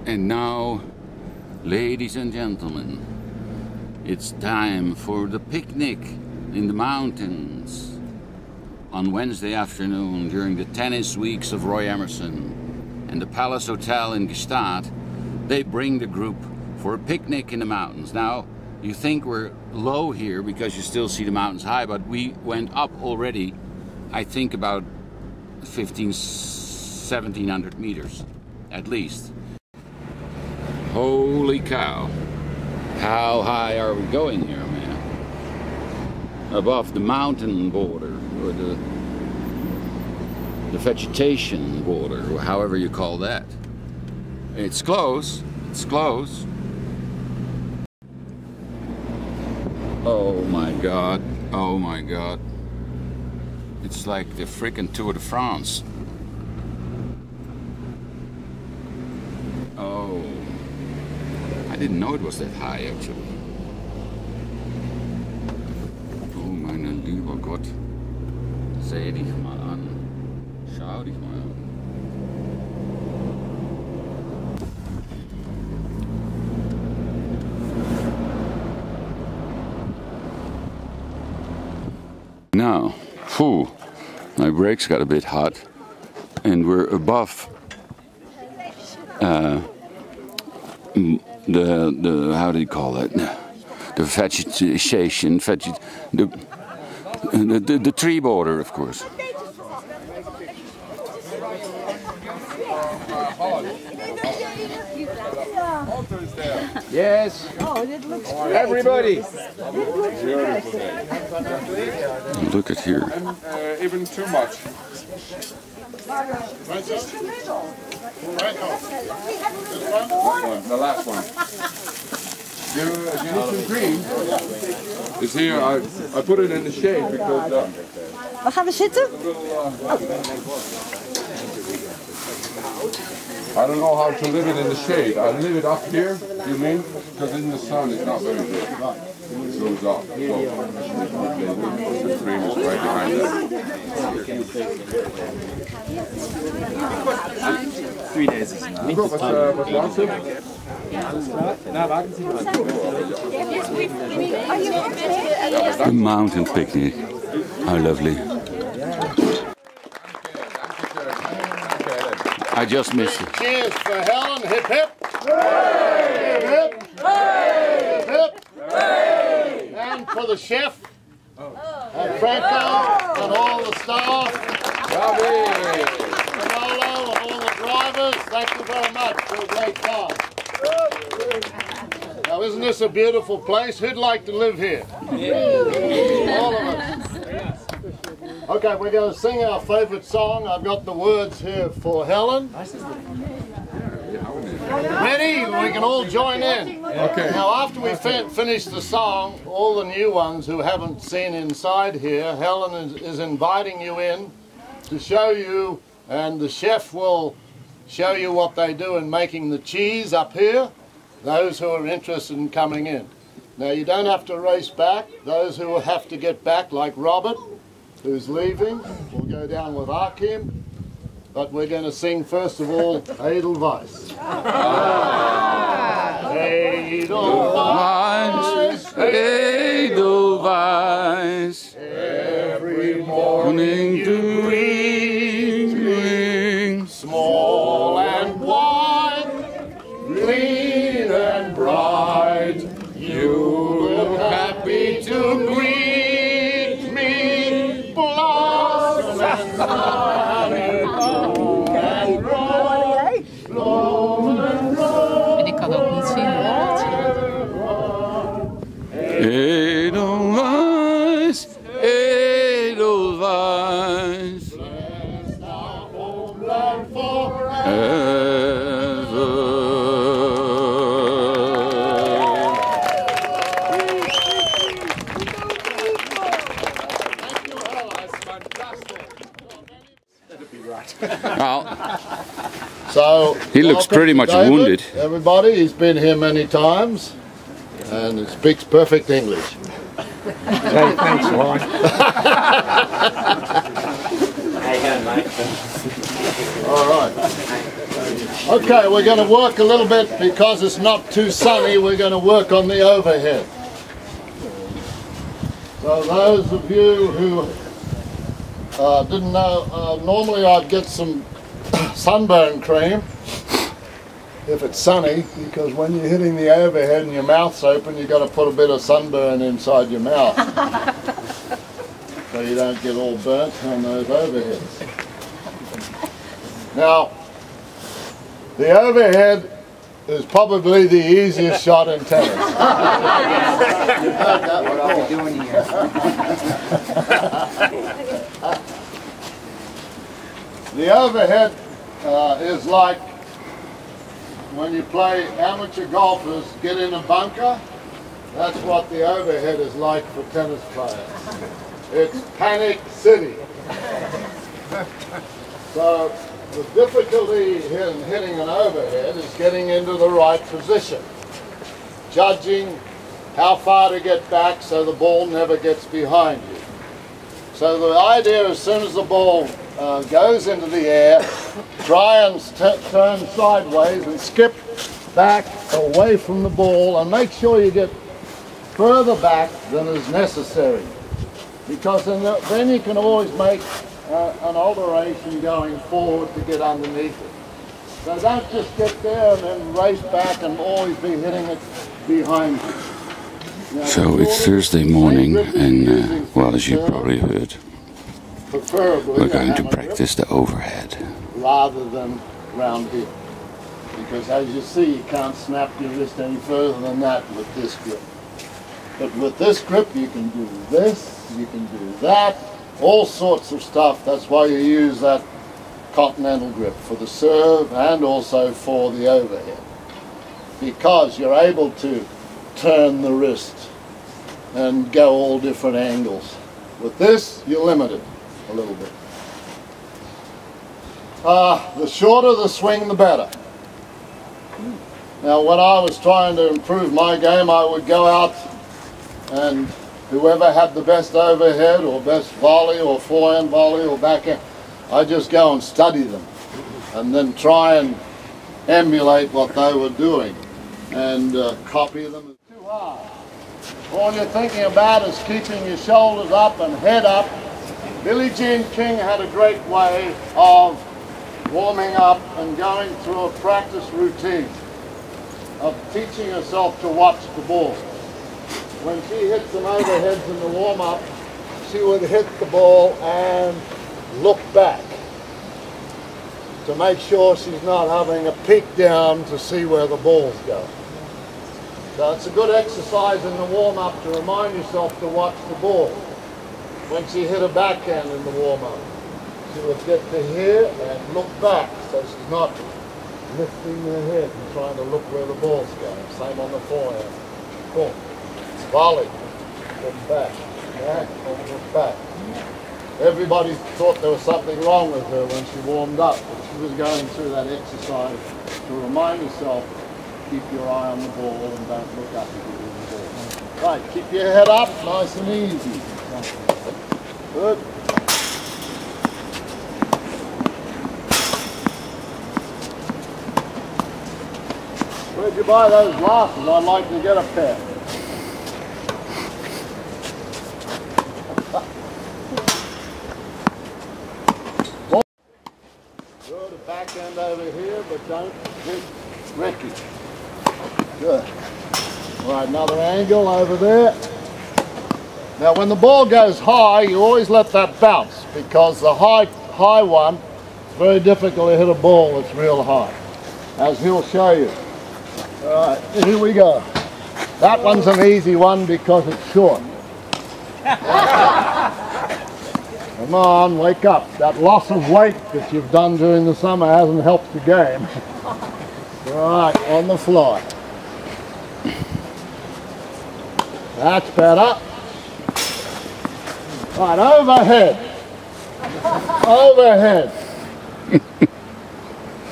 And now, ladies and gentlemen, it's time for the picnic in the mountains on Wednesday afternoon during the tennis weeks of Roy Emerson. And the Palace Hotel in Gstaad, they bring the group for a picnic in the mountains. Now, you think we're low here because you still see the mountains high, but we went up already, I think about 1700 meters, at least. Holy cow. How high are we going here, man? Above the mountain border, or the vegetation border, or however you call that. It's close, it's close. Oh my God, oh my God. It's like the frickin' Tour de France. Oh. I didn't know it was that high, actually. Oh, mein lieber Gott. Seh dich mal an. Schau dich mal an. Now, phew, my brakes got a bit hot, and we're above the how do you call it? The vegetation, the tree border, of course. Yes. Oh, that looks great. Everybody. Look at here. Even too much. The last one. You need some green. It's here. I put it in the shade because. Waar gaan we zitten? I don't know how to live it in the shade. I live it up here, you mean? Because in the sun it's not very good. It goes up. The frame is right behind that. 3 days is enough. Was war's it? Na, warten Sie mal. The mountain picnic. How lovely. I just missed it. Cheers for Helen. Hip hip. Hooray! Hip hip. Hooray! Hip hip. Hooray! And for the chef. And Franco and all the staff. Manolo and all the drivers. Thank you very much for a great time. Now isn't this a beautiful place? Who'd like to live here? All of us. Okay, we're going to sing our favourite song. I've got the words here for Helen. Ready? We can all join in. Okay. Now, after we finish the song, all the new ones who haven't seen inside here, Helen is inviting you in to show you, and the chef will show you what they do in making the cheese up here, those who are interested in coming in. Now, you don't have to race back. Those who will have to get back, like Robert, who's leaving, will go down with Achim, but we're going to sing first of all Edelweiss. Edelweiss, Edelweiss, every morning you greet, small and white, clean and bright, you look happy to greet. En ik kan ook niet zingen. Edelweiss, Edelweiss, Well, so he looks pretty much David, wounded. Everybody, he's been here many times and he speaks perfect English. Hey, thanks, Warren. How you going, mate? All right. Okay, we're going to work a little bit because it's not too sunny. We're going to work on the overhead. So those of you who didn't know, normally I'd get some sunburn cream if it's sunny, because when you're hitting the overhead and your mouth's open, you've got to put a bit of sunburn inside your mouth so you don't get all burnt on those overheads. Now, the overhead is probably the easiest shot in tennis. What are we doing here? The overhead is like when you play amateur golfers get in a bunker. That's what the overhead is like for tennis players. It's panic city. So the difficulty in hitting an overhead is getting into the right position, judging how far to get back so the ball never gets behind you. So the idea, as soon as the ball goes into the air, try and turn sideways and skip back away from the ball, and make sure you get further back than is necessary, because then you can always make an alteration going forward to get underneath it. So don't just get there and then race back and always be hitting it behind you. Now, So it's Thursday morning, and well, as you probably heard, we're going to practice the overhead. Rather than round here, because as you see, you can't snap your wrist any further than that with this grip. But with this grip, you can do this, you can do that, all sorts of stuff. That's why you use that continental grip for the serve and also for the overhead, because you're able to turn the wrist and go all different angles. With this, you're limited a little bit. The shorter the swing, the better. Now, when I was trying to improve my game, I would go out and whoever had the best overhead or best volley or forehand volley or backhand, I just go and study them and then try and emulate what they were doing and copy them. It's too hard. All you're thinking about is keeping your shoulders up and head up. Billie Jean King had a great way of warming up and going through a practice routine of teaching herself to watch the ball. When she hit some overheads in the warm-up, she would hit the ball and look back to make sure she's not having a peek down to see where the balls go. So it's a good exercise in the warm-up to remind yourself to watch the ball. When she hit a backhand in the warm-up, she would get to here and look back, so she's not lifting her head and trying to look where the ball's going. Same on the forehand. Cool. Volley. Look back. Back. Look back. Everybody thought there was something wrong with her when she warmed up, but she was going through that exercise to remind herself, keep your eye on the ball and don't look up if you're in the ball. Right, keep your head up, nice and easy. Good. Where'd you buy those glasses? I'd like to get a pair. Good, a backhand over here, but don't hit Ricky. Good. All right, another angle over there. Now when the ball goes high, you always let that bounce, because the high one, it's very difficult to hit a ball that's real high, as he'll show you. All right, here we go. That one's an easy one because it's short. Come on, wake up. That loss of weight that you've done during the summer hasn't helped the game. All right, on the fly. That's better. Right, overhead. Overhead.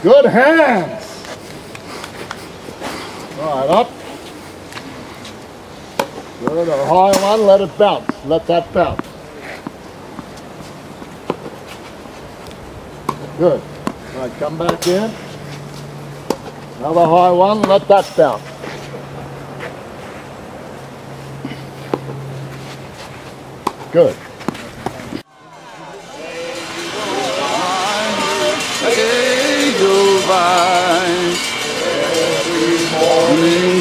Good hands. Right, up. Good, a high one, let it bounce. Let that bounce. Good. Right, come back in. Another high one, let that bounce. Good. Edelweiss, every morning.